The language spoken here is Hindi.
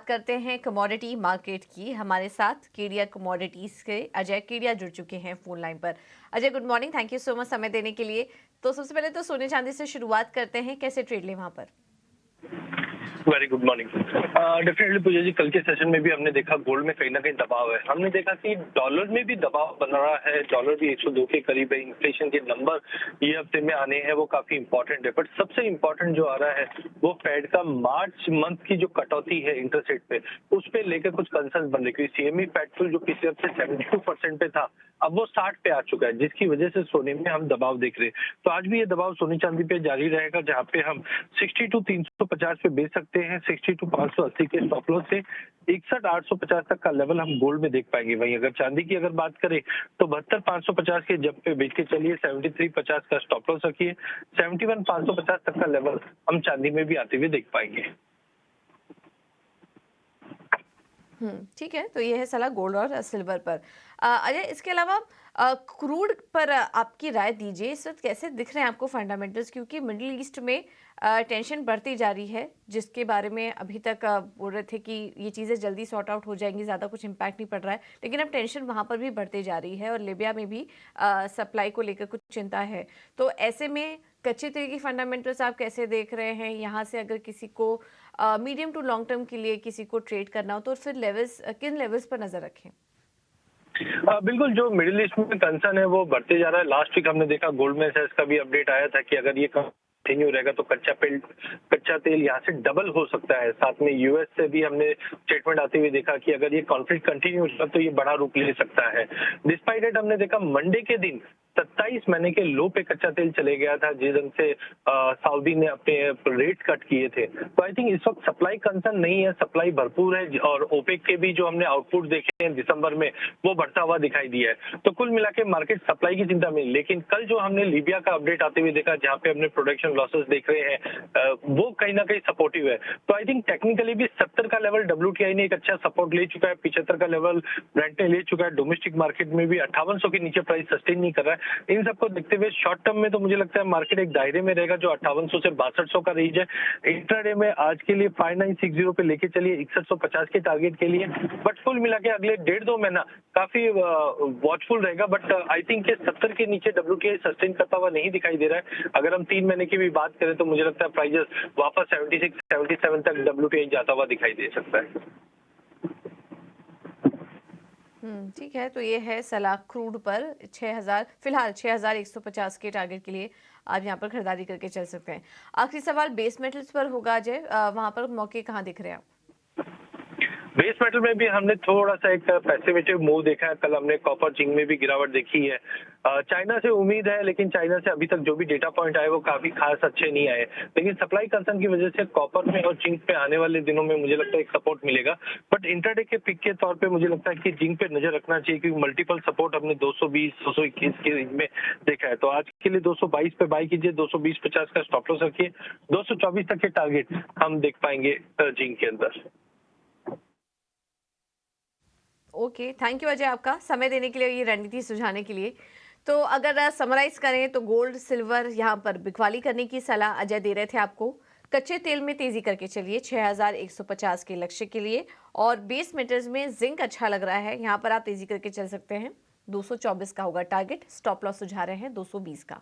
करते हैं कमोडिटी मार्केट की। हमारे साथ केडिया कमोडिटीज के अजय केडिया जुड़ चुके हैं फोन लाइन पर। Ajay, good morning, thank you so much समय देने के लिए। तो सबसे पहले तो सोने चांदी से शुरुआत करते हैं, कैसे ट्रेड लें वहां पर? Very good morning. डेफिनेटली पूजा जी, कल के सेशन में भी हमने देखा गोल्ड में कहीं ना कहीं दबाव है। हमने देखा कि डॉलर में भी दबाव बन रहा है, डॉलर भी 102 के करीब है। इन्फ्लेशन के नंबर ये हफ्ते में आने हैं, वो काफी इंपॉर्टेंट है। बट सबसे इंपॉर्टेंट जो आ रहा है वो फेड का मार्च मंथ की जो कटौती है इंटरेस्ट रेट पे, उस पे लेकर कुछ कंसर्न बन रही है। सीएमई फेड जो पिछले हफ्ते 72% पे था, अब वो 60 पे आ चुका है, जिसकी वजह से सोने में हम दबाव देख रहे हैं। तो आज भी ये दबाव सोने चांदी पे जारी रहेगा, जहां पे हम 62 350 पे बेच सकते हैं। 62 580 के स्टॉप लॉस से 61 850 तक का लेवल हम गोल्ड में देख पाएंगे। वहीं अगर चांदी की अगर बात करें तो 72 550 के जब पे बेच के चलिए, 73 50 का स्टॉप लॉस रखिए। 71 550 तक का लेवल हम चांदी में भी आते हुए देख पाएंगे। ठीक है, तो ये है सलाह गोल्ड और सिल्वर पर। अजय, इसके अलावा क्रूड पर आपकी राय दीजिए। इस वक्त कैसे दिख रहे हैं आपको फंडामेंटल्स, क्योंकि मिडिल ईस्ट में टेंशन बढ़ती जा रही है, जिसके बारे में अभी तक बोल रहे थे कि ये चीज़ें जल्दी सॉर्ट आउट हो जाएंगी, ज़्यादा कुछ इम्पैक्ट नहीं पड़ रहा है, लेकिन अब टेंशन वहाँ पर भी बढ़ती जा रही है और लीबिया में भी सप्लाई को लेकर कुछ चिंता है। तो ऐसे में कच्चे तेल की फंडामेंटल्स आप कैसे देख रहे हैं? यहाँ से अगर किसी को मीडियम टू लॉन्ग टर्म के लिए किसी को ट्रेड करना हो तो फिर लेवल्स, किन लेवल्स पर नजर रखें? बिल्कुल, जो मिडिल ईस्ट में कंसर्न है वो बढ़ते जा रहा है। लास्ट वीक हमने देखा गोल्डमैन सैक्स का भी अपडेट आया था कि अगर ये कंटिन्यू रहेगा तो कच्चा तेल यहाँ से डबल हो सकता है। साथ में यूएस से भी हमने स्टेटमेंट आते हुए देखा कि अगर ये कॉन्फ्लिक्ट कंटिन्यू होगा तो ये बड़ा रूप ले सकता है। डिस्पाइट इट, हमने देखा मंडे के दिन 27 महीने के लो पे कच्चा तेल चले गया था, जिस ढंग से सऊदी ने अपने रेट कट किए थे। तो आई थिंक इस वक्त सप्लाई कंसर्न नहीं है, सप्लाई भरपूर है। और ओपेक के भी जो हमने आउटपुट देखे हैं दिसंबर में, वो बढ़ता हुआ दिखाई दिया है। तो कुल मिला के मार्केट सप्लाई की चिंता में। लेकिन कल जो हमने लीबिया का अपडेट आते हुए देखा, जहां पे हमने प्रोडक्शन लॉसेस देख रहे हैं, वो कहीं ना कहीं सपोर्टिव है। तो आई थिंक टेक्निकली भी 70 का लेवल WTI ने एक अच्छा सपोर्ट ले चुका है, 75 का लेवल ब्रेंट ने ले चुका है। डोमेस्टिक मार्केट में भी 5800 के नीचे प्राइस सस्टेन नहीं कर रहा है। इन सबको देखते हुए शॉर्ट टर्म में तो मुझे लगता है मार्केट एक दायरे में रहेगा, जो 5800 से 6200 का रेंज है। इंट्राडे में आज के लिए 5960 पे लेके चलिए, 6150 के टारगेट के लिए। बट कुल मिला के अगले 1.5-2 महीना काफी वॉचफुल रहेगा। बट आई थिंक के 70 के नीचे WTI सस्टेन करता हुआ नहीं दिखाई दे रहा है। अगर हम 3 महीने की भी बात करें तो मुझे लगता है प्राइजेस वापस 76 77 तक WTI जाता हुआ दिखाई दे सकता है। ठीक है, तो ये है सलाह क्रूड पर 6000, फिलहाल 6150 के टारगेट के लिए आप यहाँ पर खरीदारी करके चल सकते हैं। आखिरी सवाल बेस मेटल्स पर होगा अजय, वहाँ पर मौके कहाँ दिख रहे हैं आप? बेस मेटल में भी हमने थोड़ा सा एक पैसिवेटिव मूव देखा है। कल हमने कॉपर जिंक में भी गिरावट देखी है। चाइना से उम्मीद है, लेकिन चाइना से अभी तक जो भी डेटा पॉइंट आए वो काफी खास अच्छे नहीं आए। लेकिन सप्लाई कंसर्न की वजह से कॉपर में और जिंक पे आने वाले दिनों में मुझे लगता है एक सपोर्ट मिलेगा। बट इंटरडे के पिक के तौर पे मुझे लगता है कि जिंक पे नजर रखना चाहिए, क्योंकि मल्टीपल सपोर्ट हमने 220 221 के रेंज में देखा है। तो आज के लिए 222 पे बाई कीजिए, 220-50 का स्टॉप लॉस रखिए। 224 तक के टारगेट हम देख पाएंगे जिंक के अंदर। ओके, थैंक यू अजय आपका समय देने के लिए, ये रणनीति सुझाने के लिए। तो अगर समराइज करें तो गोल्ड सिल्वर यहाँ पर बिकवाली करने की सलाह अजय दे रहे थे आपको। कच्चे तेल में तेजी करके चलिए 6150 के लक्ष्य के लिए, और बेस मेटल्स में जिंक अच्छा लग रहा है, यहाँ पर आप तेजी करके चल सकते हैं। 224 का होगा टारगेट, स्टॉप लॉस सुझा रहे हैं 220 का।